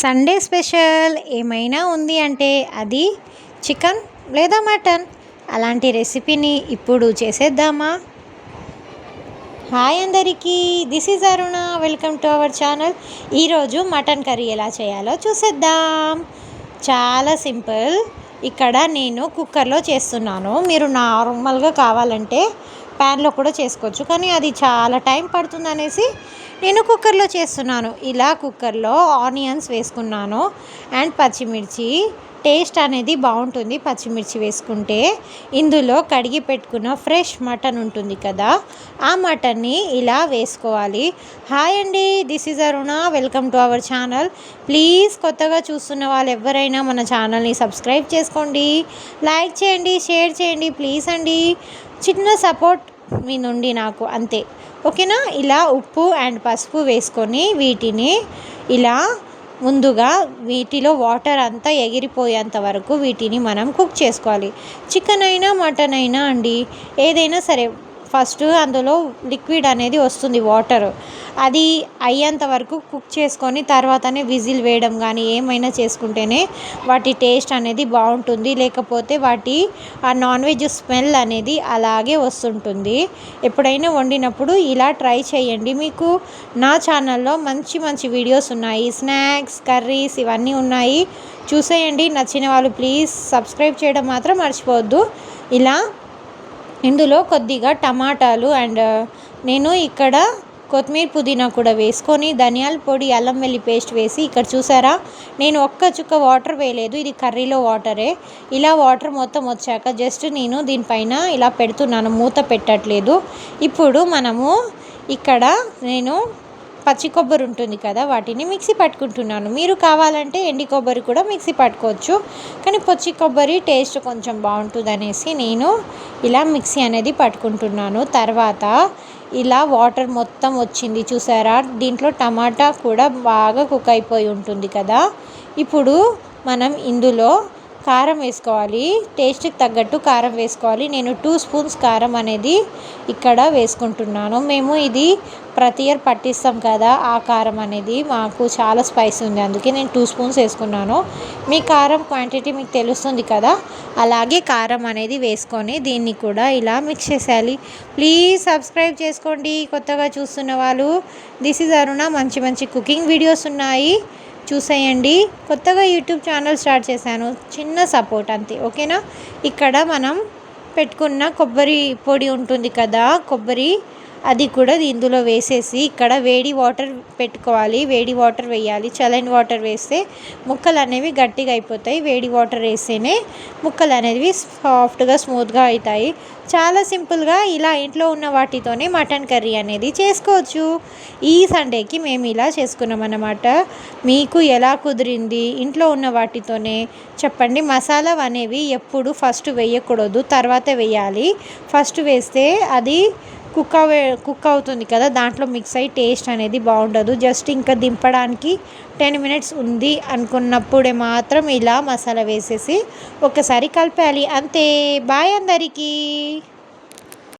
Sunday special ఏమైనా ఉంది అంటే అది చికెన్ లేదా మటన్. అలాంటి రెసిపీని ఇప్పుడు చేసేద్దామా? హాయ్ అందరికీ, this is Aruna. Welcome to our channel. ఈరోజు మటన్ కర్రీ ఎలా చేయాలో చూసేద్దాం. చాలా సింపుల్. ఇక్కడ నేను కుక్కర్లో చేస్తున్నాను. మీరు నార్మల్గా కావాలంటే ప్యాన్లో కూడా చేసుకోవచ్చు, కానీ అది చాలా టైం పడుతుంది అనేసి నేను కుక్కర్లో చేస్తున్నాను. ఇలా కుక్కర్లో ఆనియన్స్ వేసుకున్నాను అండ్ పచ్చిమిర్చి. టేస్ట్ అనేది బాగుంటుంది పచ్చిమిర్చి వేసుకుంటే. ఇందులో కడిగి పెట్టుకున్న ఫ్రెష్ మటన్ ఉంటుంది కదా, ఆ మటన్ని ఇలా వేసుకోవాలి. హాయ్ అండి, this is Aruna. Welcome to our channel. Please కొత్తగా చూస్తున్న వాళ్ళు ఎవరైనా మన ఛానల్ని సబ్స్క్రైబ్ చేసుకోండి, లైక్ చేయండి, షేర్ చేయండి ప్లీజ్ అండి. చిన్న సపోర్ట్ మీ నుండి నాకు, అంతే. ఓకేనా? ఇలా ఉప్పు అండ్ పసుపు వేసుకొని వీటిని ఇలా ముందుగా వీటిలో వాటర్ అంతా ఎగిరిపోయేంత వరకు వీటిని మనం కుక్ చేసుకోవాలి. చికెన్ అయినా మటన్ అయినా అండి, ఏదైనా సరే ఫస్ట్ అందులో లిక్విడ్ అనేది వస్తుంది, వాటర్. అది అయ్యేంత వరకు కుక్ చేసుకొని తర్వాతనే విజిల్ వేయడం కానీ ఏమైనా చేసుకుంటేనే వాటి టేస్ట్ అనేది బాగుంటుంది. లేకపోతే వాటి ఆ నాన్ వెజ్ స్మెల్ అనేది అలాగే వస్తుంటుంది. ఎప్పుడైనా వండినప్పుడు ఇలా ట్రై చేయండి. మీకు నా ఛానల్లో మంచి మంచి వీడియోస్ ఉన్నాయి, స్నాక్స్, కర్రీస్ ఇవన్నీ ఉన్నాయి, చూసేయండి. నచ్చిన వాళ్ళు ప్లీజ్ సబ్స్క్రైబ్ చేయడం మాత్రం మర్చిపోవద్దు. ఇలా ఇందులో కొద్దిగా టమాటాలు అండ్ నేను ఇక్కడ కొత్తిమీర, పుదీనా కూడా వేసుకొని ధనియాల పొడి, అల్లం వెల్లి పేస్ట్ వేసి, ఇక్కడ చూసారా నేను ఒక్క చుక్క వాటర్ వేయలేదు, ఇది కర్రీలో వాటరే. ఇలా వాటర్ మొత్తం వచ్చాక జస్ట్ నేను దీనిపైన ఇలా పెడుతున్నాను, మూత పెట్టట్లేదు. ఇప్పుడు మనము ఇక్కడ నేను పచ్చి కొబ్బరి ఉంటుంది కదా, వాటిని మిక్సీ పట్టుకుంటున్నాను. మీరు కావాలంటే ఎండి కొబ్బరి కూడా మిక్సీ పట్టుకోవచ్చు, కానీ పచ్చి కొబ్బరి టేస్ట్ కొంచెం బాగుంటుంది అనేసి నేను ఇలా మిక్సీ అనేది పట్టుకుంటున్నాను. తర్వాత ఇలా వాటర్ మొత్తం వచ్చింది చూసారా, దీంట్లో టమాటా కూడా బాగా కుక్ అయిపోయి ఉంటుంది కదా. ఇప్పుడు మనం ఇందులో కారం వేసుకోవాలి, టేస్ట్కి తగ్గట్టు కారం వేసుకోవాలి. నేను 2 స్పూన్స్ కారం అనేది ఇక్కడ వేసుకుంటున్నాను. మేము ఇది ప్రతి ఇయర్ పట్టిస్తాం కదా, ఆ కారం అనేది మాకు చాలా స్పైసీ ఉంది, అందుకే నేను 2 స్పూన్స్ వేసుకున్నాను. మీ కారం క్వాంటిటీ మీకు తెలుస్తుంది కదా, అలాగే కారం అనేది వేసుకొని దీన్ని కూడా ఇలా మిక్స్ చేసేయాలి. ప్లీజ్ సబ్స్క్రైబ్ చేసుకోండి కొత్తగా చూస్తున్న వాళ్ళు. దిస్ ఈజ్ అరుణ. మంచి మంచి కుకింగ్ వీడియోస్ ఉన్నాయి, చూసేయండి. కొత్తగా యూట్యూబ్ ఛానల్ స్టార్ట్ చేశాను, చిన్న సపోర్ట్ అంతే. ఓకేనా? ఇక్కడ మనం పెట్టుకున్న కొబ్బరి పొడి ఉంటుంది కదా, కొబ్బరి, అది కూడా ఇందులో వేసేసి ఇక్కడ వేడి వాటర్ పెట్టుకోవాలి. వేడి వాటర్ వేయాలి. చల్లని వాటర్ వేస్తే ముక్కలు అనేవి గట్టిగా అయిపోతాయి. వేడి వాటర్ వేస్తేనే ముక్కలు అనేవి సాఫ్ట్గా, స్మూత్గా అవుతాయి. చాలా సింపుల్గా ఇలా ఇంట్లో ఉన్న వాటితోనే మటన్ కర్రీ అనేది చేసుకోవచ్చు. ఈ సండేకి మేము ఇలా చేసుకున్నాం అన్నమాట. మీకు ఎలా కుదిరింది? ఇంట్లో ఉన్న వాటితోనే చెప్పండి. మసాలా అనేవి ఎప్పుడు ఫస్ట్ వేయకూడదు, తర్వాత వేయాలి. ఫస్ట్ వేస్తే అది కుక్ అవుతుంది కదా, దాంట్లో మిక్స్ అయ్యి టేస్ట్ అనేది బాగుండదు. జస్ట్ ఇంకా దింపడానికి 10 మినిట్స్ ఉంది అనుకున్నప్పుడే మాత్రం ఇలా మసాలా వేసేసి ఒకసారి కలిపేయాలి, అంతే. బాయ్ అందరికీ.